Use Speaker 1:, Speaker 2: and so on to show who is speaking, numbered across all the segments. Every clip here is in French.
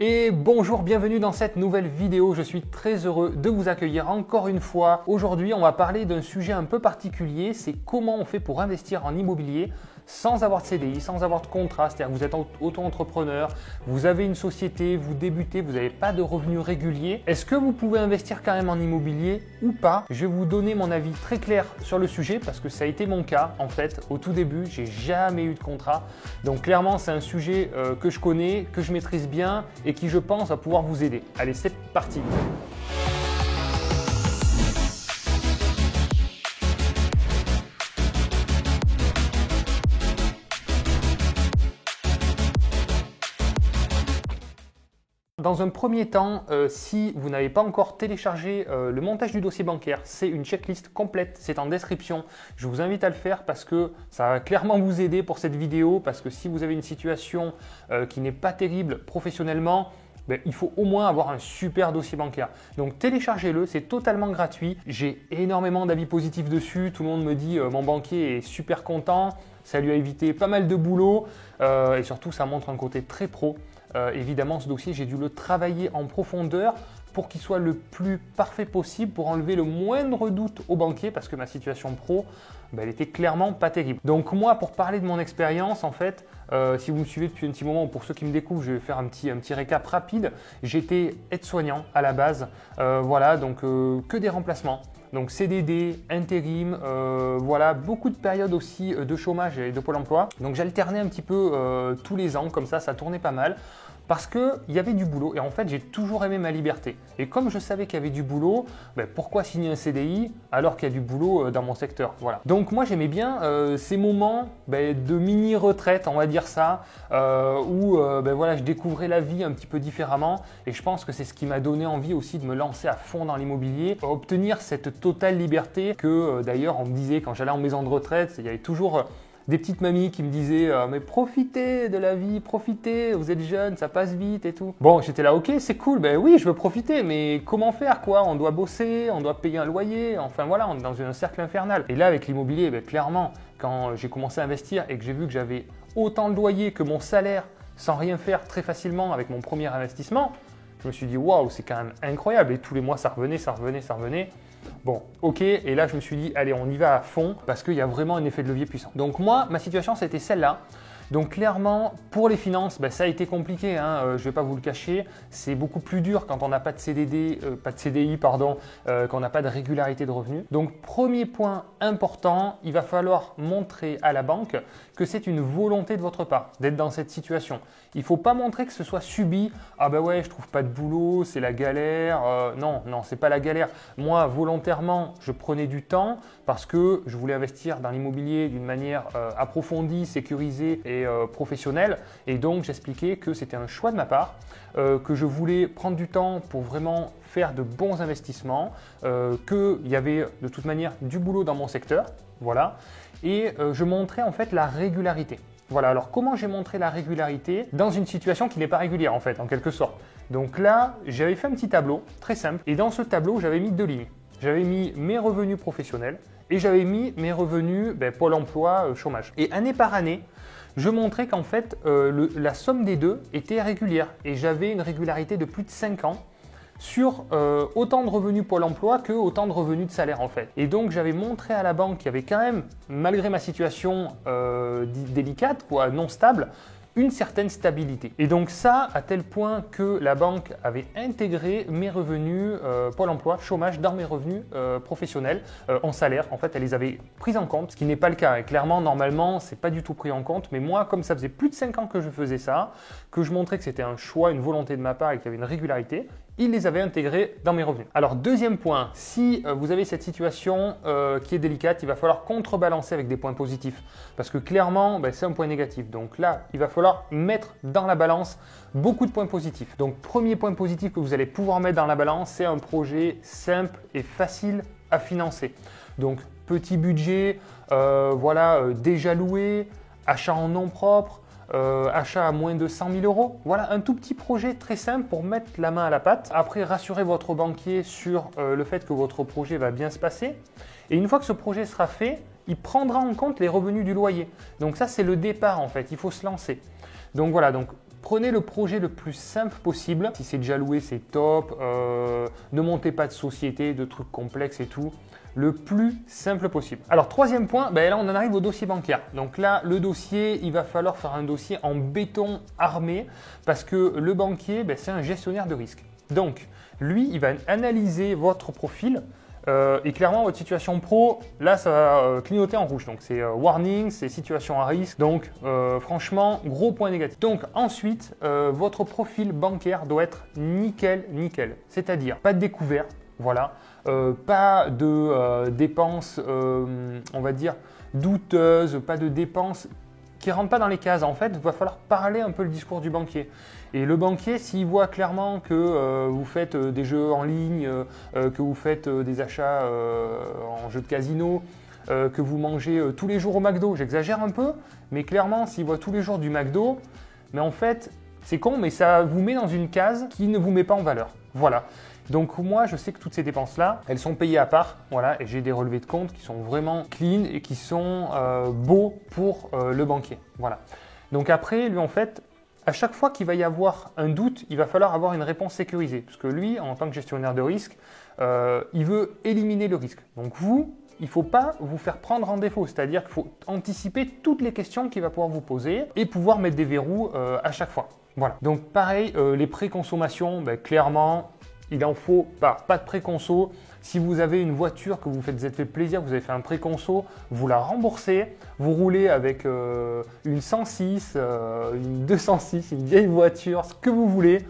Speaker 1: Et bonjour, bienvenue dans cette nouvelle vidéo. Je suis très heureux de vous accueillir encore une fois. Aujourd'hui, on va parler d'un sujet un peu particulier, c'est comment on fait pour investir en immobilier sans avoir de CDI, sans avoir de contrat, c'est-à-dire que vous êtes auto-entrepreneur, vous avez une société, vous débutez, vous n'avez pas de revenus réguliers. Est-ce que vous pouvez investir quand même en immobilier ou pas? Je vais vous donner mon avis très clair sur le sujet parce que ça a été mon cas en fait. Au tout début, j'ai jamais eu de contrat. Donc clairement, c'est un sujet que je connais, que je maîtrise bien et qui, je pense, va pouvoir vous aider. Allez, c'est parti! Dans un premier temps, si vous n'avez pas encore téléchargé le montage du dossier bancaire, c'est une checklist complète, c'est en description. Je vous invite à le faire parce que ça va clairement vous aider pour cette vidéo, parce que si vous avez une situation qui n'est pas terrible professionnellement, il faut au moins avoir un super dossier bancaire. Donc téléchargez-le, c'est totalement gratuit. J'ai énormément d'avis positifs dessus. Tout le monde me dit mon banquier est super content, ça lui a évité pas mal de boulot et surtout ça montre un côté très pro. Évidemment, ce dossier, j'ai dû le travailler en profondeur pour qu'il soit le plus parfait possible, pour enlever le moindre doute au banquier, parce que ma situation pro, elle était clairement pas terrible. Donc moi, pour parler de mon expérience, en fait, si vous me suivez depuis un petit moment, ou pour ceux qui me découvrent, je vais faire un petit récap rapide. J'étais aide-soignant à la base, voilà, donc que des remplacements. Donc CDD, intérim, voilà, beaucoup de périodes aussi de chômage et de Pôle emploi. Donc j'alternais un petit peu tous les ans, comme ça tournait pas mal. Parce qu'il y avait du boulot et en fait j'ai toujours aimé ma liberté. Et comme je savais qu'il y avait du boulot, pourquoi signer un CDI alors qu'il y a du boulot dans mon secteur? Voilà. Donc moi j'aimais bien ces moments de mini-retraite, on va dire ça, où voilà, je découvrais la vie un petit peu différemment et je pense que c'est ce qui m'a donné envie aussi de me lancer à fond dans l'immobilier, obtenir cette totale liberté que d'ailleurs on me disait quand j'allais en maison de retraite, il y avait toujours des petites mamies qui me disaient mais profitez de la vie, profitez, vous êtes jeunes, ça passe vite et tout. Bon, j'étais là, ok, c'est cool, oui, je veux profiter, mais comment faire quoi? On doit bosser, on doit payer un loyer, enfin voilà, on est dans un cercle infernal. Et là, avec l'immobilier, clairement, quand j'ai commencé à investir et que j'ai vu que j'avais autant de loyer que mon salaire sans rien faire très facilement avec mon premier investissement, je me suis dit waouh, c'est quand même incroyable. Et tous les mois, ça revenait, ça revenait, ça revenait. Bon, ok, et là je me suis dit, allez, on y va à fond parce qu'il y a vraiment un effet de levier puissant. Donc moi, ma situation, c'était celle-là. Donc clairement, pour les finances, ça a été compliqué, hein, je ne vais pas vous le cacher. C'est beaucoup plus dur quand on n'a pas de CDI, quand on n'a pas de régularité de revenus. Donc premier point important, il va falloir montrer à la banque que c'est une volonté de votre part d'être dans cette situation. Il ne faut pas montrer que ce soit subi. Ah ouais, je trouve pas de boulot, c'est la galère. Non, c'est pas la galère. Moi, volontairement, je prenais du temps parce que je voulais investir dans l'immobilier d'une manière approfondie, sécurisée et professionnelle. Et donc, j'expliquais que c'était un choix de ma part, que je voulais prendre du temps pour vraiment faire de bons investissements, qu'il y avait de toute manière du boulot dans mon secteur. Voilà. Et je montrais en fait la régularité. Voilà, alors comment j'ai montré la régularité dans une situation qui n'est pas régulière en fait, en quelque sorte. Donc là, j'avais fait un petit tableau très simple et dans ce tableau, j'avais mis deux lignes. J'avais mis mes revenus professionnels et j'avais mis mes revenus Pôle emploi, chômage. Et année par année, je montrais qu'en fait, la somme des deux était régulière et j'avais une régularité de plus de 5 ans sur autant de revenus Pôle emploi que autant de revenus de salaire en fait. Et donc j'avais montré à la banque qu'il y avait quand même, malgré ma situation délicate, non stable, une certaine stabilité. Et donc ça, à tel point que la banque avait intégré mes revenus Pôle emploi, chômage dans mes revenus professionnels en salaire. En fait, elle les avait pris en compte, ce qui n'est pas le cas. Et clairement, normalement, c'est pas du tout pris en compte. Mais moi, comme ça faisait plus de 5 ans que je faisais ça, que je montrais que c'était un choix, une volonté de ma part et qu'il y avait une régularité, ils les avaient intégrés dans mes revenus. Alors deuxième point, si vous avez cette situation qui est délicate, il va falloir contrebalancer avec des points positifs parce que clairement, c'est un point négatif. Donc là, il va falloir mettre dans la balance beaucoup de points positifs. Donc premier point positif que vous allez pouvoir mettre dans la balance, c'est un projet simple et facile à financer. Donc petit budget, déjà loué, achat en nom propre, achat à moins de 100 000 euros. Voilà un tout petit projet très simple pour mettre la main à la pâte. Après, rassurez votre banquier sur le fait que votre projet va bien se passer. Et une fois que ce projet sera fait, il prendra en compte les revenus du loyer. Donc ça, c'est le départ en fait. Il faut se lancer. Donc voilà, donc Prenez le projet le plus simple possible. Si c'est déjà loué, c'est top. Ne montez pas de société, de trucs complexes et tout. Le plus simple possible. Alors, troisième point, là, on en arrive au dossier bancaire. Donc là, le dossier, il va falloir faire un dossier en béton armé parce que le banquier, c'est un gestionnaire de risque. Donc, lui, il va analyser votre profil et clairement, votre situation pro, là, ça va clignoter en rouge. Donc, c'est warning, c'est situation à risque. Donc, franchement, gros point négatif. Donc, ensuite, votre profil bancaire doit être nickel, nickel. C'est-à-dire, pas de découvert, voilà. Pas de dépenses, on va dire, douteuses, pas de dépenses qui ne rentrent pas dans les cases. En fait, il va falloir parler un peu le discours du banquier. Et le banquier, s'il voit clairement que vous faites des jeux en ligne, que vous faites des achats en jeux de casino, que vous mangez tous les jours au McDo, j'exagère un peu, mais clairement, s'il voit tous les jours du McDo, mais en fait, c'est con, mais ça vous met dans une case qui ne vous met pas en valeur. Voilà. Donc moi, je sais que toutes ces dépenses-là, elles sont payées à part. Voilà, et j'ai des relevés de compte qui sont vraiment clean et qui sont beaux pour le banquier. Voilà. Donc après, lui, en fait, à chaque fois qu'il va y avoir un doute, il va falloir avoir une réponse sécurisée. Parce que lui, en tant que gestionnaire de risque, il veut éliminer le risque. Donc vous, il ne faut pas vous faire prendre en défaut. C'est-à-dire qu'il faut anticiper toutes les questions qu'il va pouvoir vous poser et pouvoir mettre des verrous à chaque fois. Voilà. Donc pareil, les préconsommations, clairement, il en faut pas. Pas de préconso. Si vous avez une voiture que vous êtes fait plaisir, vous avez fait un préconso, vous la remboursez. Vous roulez avec une 106, une 206, une vieille voiture, ce que vous voulez.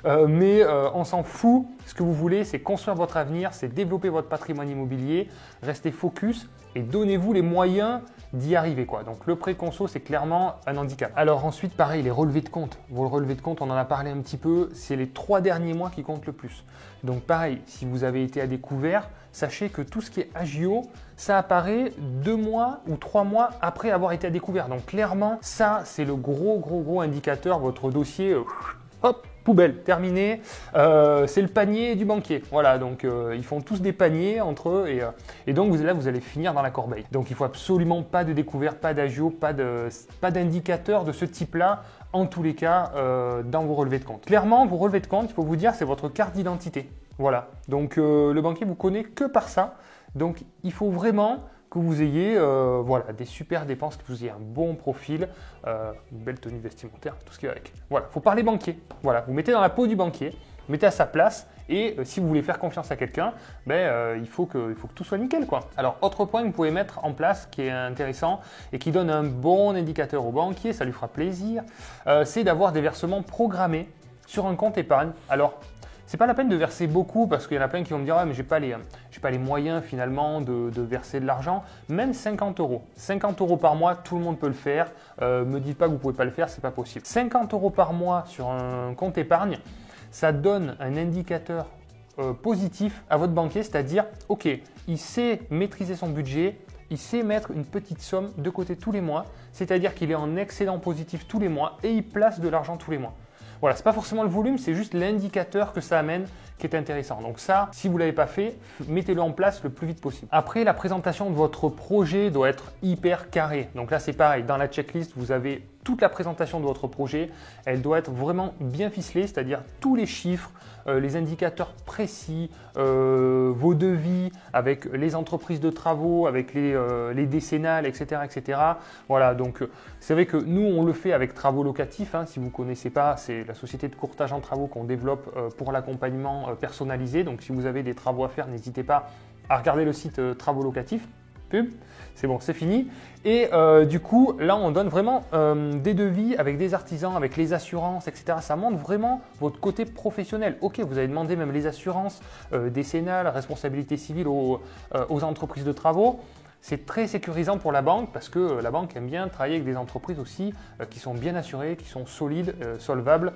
Speaker 1: Mais on s'en fout. Ce que vous voulez, c'est construire votre avenir, c'est développer votre patrimoine immobilier. Restez focus et donnez-vous les moyens d'y arriver, quoi. Donc le préconso, c'est clairement un handicap. Alors ensuite, pareil, les relevés de compte. Vos relevés de compte, on en a parlé un petit peu, c'est les 3 derniers mois qui comptent le plus. Donc pareil, si vous avez été à découvert, sachez que tout ce qui est agio, ça apparaît 2 mois ou 3 mois après avoir été à découvert. Donc clairement, ça, c'est le gros indicateur. Votre dossier, hop, poubelle, terminé. C'est le panier du banquier. Voilà, donc ils font tous des paniers entre eux et donc là, vous allez finir dans la corbeille. Donc il ne faut absolument pas de découverte, pas d'agio, pas d'indicateur de ce type-là, en tous les cas, dans vos relevés de compte. Clairement, vos relevés de compte, il faut vous dire, c'est votre carte d'identité. Voilà, donc le banquier vous connaît que par ça. Donc il faut vraiment que vous ayez des super dépenses, que vous ayez un bon profil, une belle tenue vestimentaire, tout ce qui va avec. Voilà, il faut parler banquier. Voilà, vous mettez dans la peau du banquier, vous mettez à sa place et si vous voulez faire confiance à quelqu'un, il faut que tout soit nickel, quoi. Alors, autre point que vous pouvez mettre en place qui est intéressant et qui donne un bon indicateur au banquier, ça lui fera plaisir, c'est d'avoir des versements programmés sur un compte épargne. Alors, c'est pas la peine de verser beaucoup parce qu'il y en a plein qui vont me dire « Ouais, mais j'ai pas les moyens finalement de verser de l'argent. » Même 50 euros. 50 euros par mois, tout le monde peut le faire. Me dites pas que vous pouvez pas le faire, c'est pas possible. 50 euros par mois sur un compte épargne, ça donne un indicateur positif à votre banquier, c'est-à-dire « Ok, il sait maîtriser son budget, il sait mettre une petite somme de côté tous les mois, c'est-à-dire qu'il est en excédent positif tous les mois et il place de l'argent tous les mois. » Voilà, ce n'est pas forcément le volume, c'est juste l'indicateur que ça amène qui est intéressant. Donc ça, si vous ne l'avez pas fait, mettez-le en place le plus vite possible. Après, la présentation de votre projet doit être hyper carrée. Donc là, c'est pareil, dans la checklist, vous avez toute la présentation de votre projet. Elle doit être vraiment bien ficelée, c'est-à-dire tous les chiffres, les indicateurs précis, vos devis avec les entreprises de travaux, avec les décennales, etc., etc. Voilà, donc c'est vrai que nous, on le fait avec Travaux Locatifs. Hein, si vous ne connaissez pas, c'est la société de courtage en travaux qu'on développe pour l'accompagnement personnalisé. Donc, si vous avez des travaux à faire, n'hésitez pas à regarder le site Travaux Locatifs. Pub, c'est bon, c'est fini. Et du coup, là, on donne vraiment des devis avec des artisans, avec les assurances, etc. Ça montre vraiment votre côté professionnel. Ok, vous avez demandé même les assurances décennales, responsabilité civile aux entreprises de travaux. C'est très sécurisant pour la banque parce que la banque aime bien travailler avec des entreprises aussi qui sont bien assurées, qui sont solides, solvables.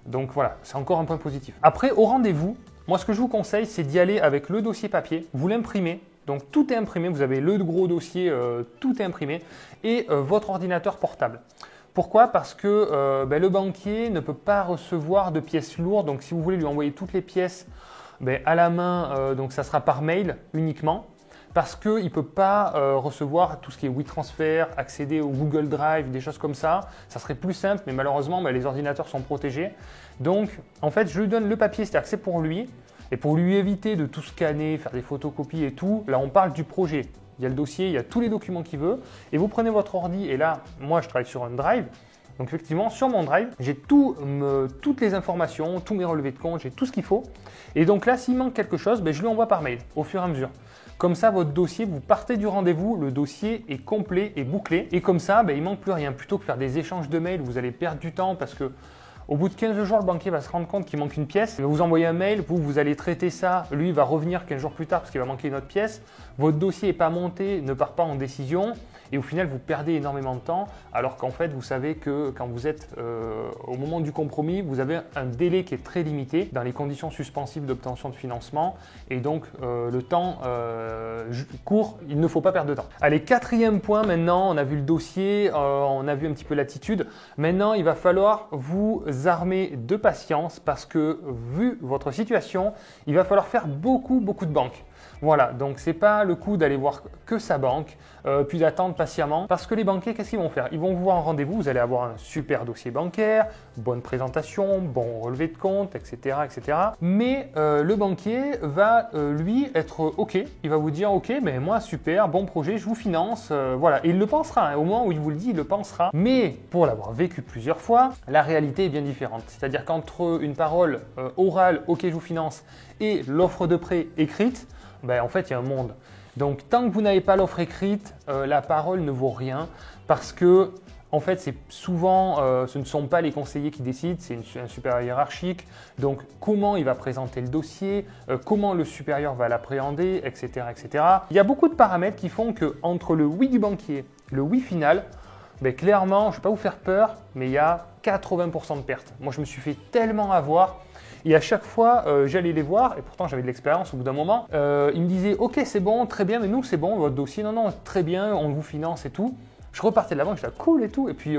Speaker 1: Donc voilà, c'est encore un point positif. Après, au rendez-vous, moi, ce que je vous conseille, c'est d'y aller avec le dossier papier. Vous l'imprimez. Donc tout est imprimé, vous avez le gros dossier, tout est imprimé et votre ordinateur portable. Pourquoi? Parce que le banquier ne peut pas recevoir de pièces lourdes. Donc si vous voulez lui envoyer toutes les pièces à la main, donc ça sera par mail uniquement. parce qu'il ne peut pas recevoir tout ce qui est WeTransfer, accéder au Google Drive, des choses comme ça. Ça serait plus simple, mais malheureusement, les ordinateurs sont protégés. Donc, en fait, je lui donne le papier, c'est-à-dire que c'est pour lui. Et pour lui éviter de tout scanner, faire des photocopies et tout, là, on parle du projet. Il y a le dossier, il y a tous les documents qu'il veut. Et vous prenez votre ordi, et là, moi, je travaille sur un drive. Donc effectivement, sur mon drive, j'ai toutes les informations, tous mes relevés de compte, j'ai tout ce qu'il faut. Et donc là, s'il manque quelque chose, je lui envoie par mail au fur et à mesure. Comme ça, votre dossier, vous partez du rendez-vous, le dossier est complet et bouclé. Et comme ça, il ne manque plus rien. Plutôt que faire des échanges de mails, vous allez perdre du temps parce que au bout de 15 jours, le banquier va se rendre compte qu'il manque une pièce. Il va vous envoyer un mail, vous allez traiter ça. Lui, il va revenir 15 jours plus tard parce qu'il va manquer une autre pièce. Votre dossier n'est pas monté, ne part pas en décision. Et au final, vous perdez énormément de temps. Alors qu'en fait, vous savez que quand vous êtes au moment du compromis, vous avez un délai qui est très limité dans les conditions suspensives d'obtention de financement. Et donc, le temps court, il ne faut pas perdre de temps. Allez, quatrième point maintenant, on a vu le dossier, on a vu un petit peu l'attitude. Maintenant, il va falloir vous armer de patience parce que vu votre situation, il va falloir faire beaucoup de banques. Voilà, donc c'est pas le coup d'aller voir que sa banque, puis d'attendre patiemment. Parce que les banquiers, qu'est-ce qu'ils vont faire? Ils vont vous voir en rendez-vous, vous allez avoir un super dossier bancaire, bonne présentation, bon relevé de compte, etc. etc. Mais le banquier va, lui, être OK. Il va vous dire OK, mais moi, super, bon projet, je vous finance. Voilà, et il le pensera, hein. Au moment où il vous le dit, il le pensera. Mais pour l'avoir vécu plusieurs fois, la réalité est bien différente. C'est-à-dire qu'entre une parole orale, OK, je vous finance, et l'offre de prêt écrite, en fait, il y a un monde. Donc, tant que vous n'avez pas l'offre écrite, la parole ne vaut rien parce que, en fait, c'est souvent, ce ne sont pas les conseillers qui décident, c'est un supérieur hiérarchique. Donc, comment il va présenter le dossier, comment le supérieur va l'appréhender, etc., etc. Il y a beaucoup de paramètres qui font que entre le oui du banquier, le oui final, clairement, je ne vais pas vous faire peur, mais il y a 80% de pertes. Moi, je me suis fait tellement avoir. Et à chaque fois, j'allais les voir, et pourtant j'avais de l'expérience au bout d'un moment. Ils me disaient « Ok, c'est bon, très bien, mais nous, c'est bon, votre dossier, non, très bien, on vous finance et tout. » Je repartais de la banque, j'étais cool et tout. Et puis,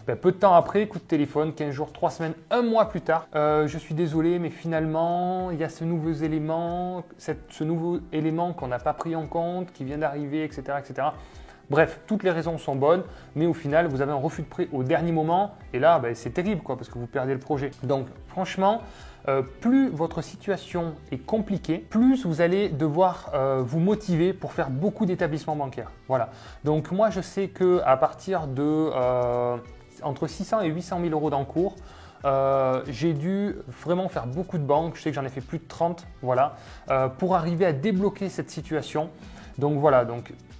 Speaker 1: peu de temps après, coup de téléphone, 15 jours, 3 semaines, un mois plus tard. Je suis désolé, mais finalement, il y a ce nouveau élément qu'on n'a pas pris en compte, qui vient d'arriver, etc., etc. Bref, toutes les raisons sont bonnes, mais au final, vous avez un refus de prêt au dernier moment. Et là, c'est terrible, parce que vous perdez le projet. Donc, franchement, plus votre situation est compliquée, plus vous allez devoir vous motiver pour faire beaucoup d'établissements bancaires. Voilà. Donc, moi, je sais qu'à partir de entre 600 et 800 000 euros d'encours, j'ai dû vraiment faire beaucoup de banques. Je sais que j'en ai fait plus de 30, voilà, pour arriver à débloquer cette situation. Donc voilà,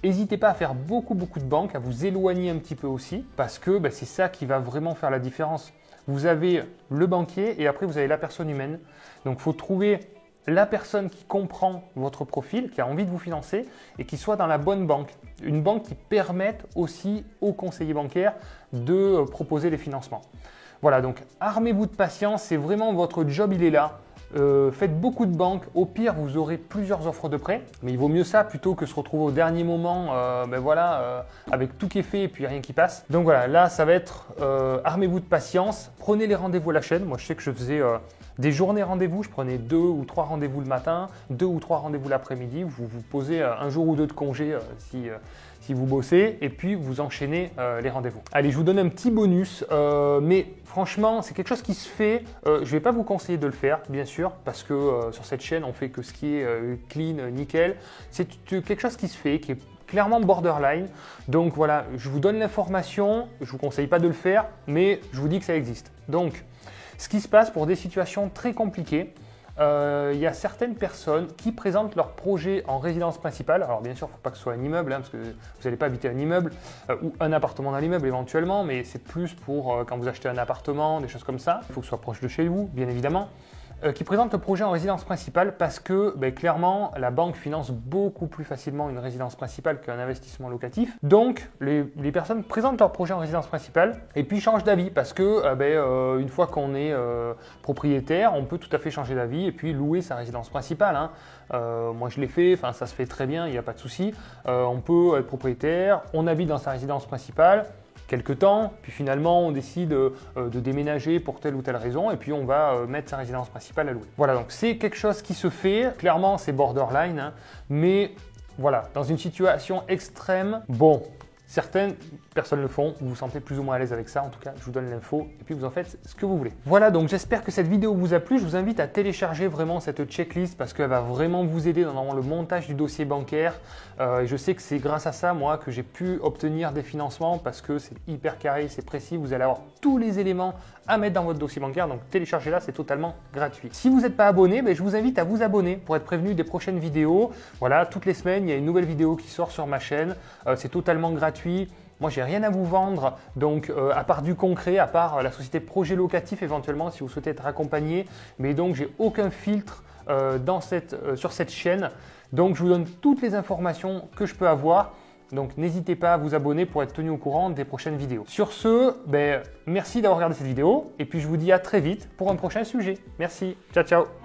Speaker 1: n'hésitez pas à faire beaucoup de banques, à vous éloigner un petit peu aussi, parce que c'est ça qui va vraiment faire la différence. Vous avez le banquier et après vous avez la personne humaine. Donc il faut trouver la personne qui comprend votre profil, qui a envie de vous financer et qui soit dans la bonne banque. Une banque qui permette aussi aux conseillers bancaires de proposer les financements. Voilà, donc armez-vous de patience, c'est vraiment votre job, il est là. Faites beaucoup de banques, au pire vous aurez plusieurs offres de prêt, mais il vaut mieux ça plutôt que se retrouver au dernier moment avec tout qui est fait et puis rien qui passe. Donc voilà, là ça va être armez-vous de patience, prenez les rendez-vous à la chaîne. Moi je sais que je faisais des journées rendez-vous, je prenais 2 ou 3 rendez-vous le matin, 2 ou 3 rendez-vous l'après-midi, vous posez un jour ou deux de congé si vous bossez, et puis vous enchaînez les rendez-vous. Allez, je vous donne un petit bonus, mais franchement, c'est quelque chose qui se fait. Je ne vais pas vous conseiller de le faire, bien sûr, parce que sur cette chaîne, on fait que ce qui est clean, nickel. C'est quelque chose qui se fait, qui est clairement borderline. Donc voilà, je vous donne l'information, je ne vous conseille pas de le faire, mais je vous dis que ça existe. Donc, ce qui se passe pour des situations très compliquées, il y a certaines personnes qui présentent leur projet en résidence principale. Alors bien sûr, il ne faut pas que ce soit un immeuble, parce que vous n'allez pas habiter un immeuble ou un appartement dans l'immeuble éventuellement, mais c'est plus pour quand vous achetez un appartement, des choses comme ça. Il faut que ce soit proche de chez vous, bien évidemment. Qui présentent le projet en résidence principale parce que clairement la banque finance beaucoup plus facilement une résidence principale qu'un investissement locatif. Donc les personnes présentent leur projet en résidence principale et puis changent d'avis parce que une fois qu'on est propriétaire, on peut tout à fait changer d'avis et puis louer sa résidence principale. Moi je l'ai fait, ça se fait très bien, il n'y a pas de souci. On peut être propriétaire, on habite dans sa résidence principale quelques temps, puis finalement on décide de déménager pour telle ou telle raison et puis on va mettre sa résidence principale à louer. Voilà, donc c'est quelque chose qui se fait, clairement c'est borderline, mais Voilà, dans une situation extrême, bon, certaines personnes le font, vous vous sentez plus ou moins à l'aise avec ça, en tout cas je vous donne l'info et puis vous en faites ce que vous voulez. Voilà, donc j'espère que cette vidéo vous a plu, je vous invite à télécharger vraiment cette checklist parce qu'elle va vraiment vous aider dans le montage du dossier bancaire. Je sais que c'est grâce à ça, moi, que j'ai pu obtenir des financements parce que c'est hyper carré, c'est précis, vous allez avoir tous les éléments à mettre dans votre dossier bancaire, donc téléchargez-la, c'est totalement gratuit. Si vous n'êtes pas abonné, je vous invite à vous abonner pour être prévenu des prochaines vidéos. Voilà, toutes les semaines, il y a une nouvelle vidéo qui sort sur ma chaîne, c'est totalement gratuit. Moi, j'ai rien à vous vendre, donc à part du concret, à part la société Projet Locatif éventuellement si vous souhaitez être accompagné, mais donc j'ai aucun filtre sur cette chaîne. Donc je vous donne toutes les informations que je peux avoir. Donc n'hésitez pas à vous abonner pour être tenu au courant des prochaines vidéos. Sur ce, merci d'avoir regardé cette vidéo et puis je vous dis à très vite pour un prochain sujet. Merci, ciao ciao.